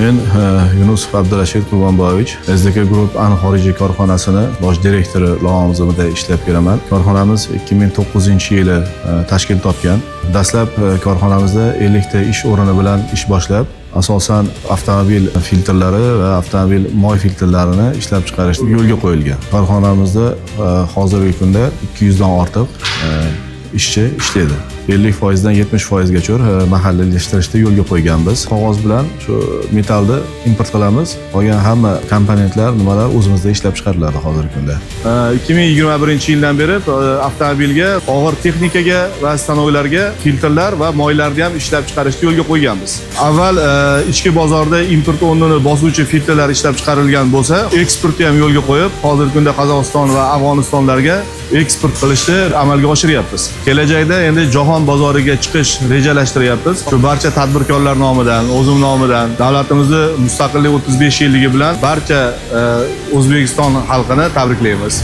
Men Yunusov Abdurashid Qurbonboyevich SDK Group An xorijiy korxonasini bosh direktori lavozimida ishlab kelaman. Korxonamiz 2009-yili tashkil topgan. Dastlab korxonamizda 50 ta ish o'rini bilan ish boshlab, asosan avtomobil filtrlari va avtomobil moy filtrlarini ishlab chiqarish yo'lga qo'yilgan. Korxonamizda hozirgi kunda 200 dan ortiq ishchi ishlaydi. 50% dan 70% gacha mahalliylashtirishda yo'lga qo'yganmiz. Qog'oz bilan shu metallni import qilamiz. Qolgan hamma komponentlar, nimalar o'zimizda ishlab chiqariladi hozirgi kunda. 2021-yildan beri avtomobilga, og'ir texnikaga va stanoklarga filtrlar va moylarni ham ishlab chiqarishga yo'lga qo'yganmiz. Avval ichki bozorda import o'rnini bosuvchi filtrlar ishlab chiqarilgan bo'lsa, eksportni ham yo'lga qo'yib, hozirgi kunda Qozog'iston va Afg'onistonlarga eksport qilishni amalga oshiryapmiz. Kelajakda endi jahon bozoriga chiqish rejalashtiryapmiz. Shu barcha tadbirkorlar nomidan, o'zim nomidan, davlatimizning mustaqillik 35 yilligi bilan barcha O'zbekiston xalqini tabriklaymiz.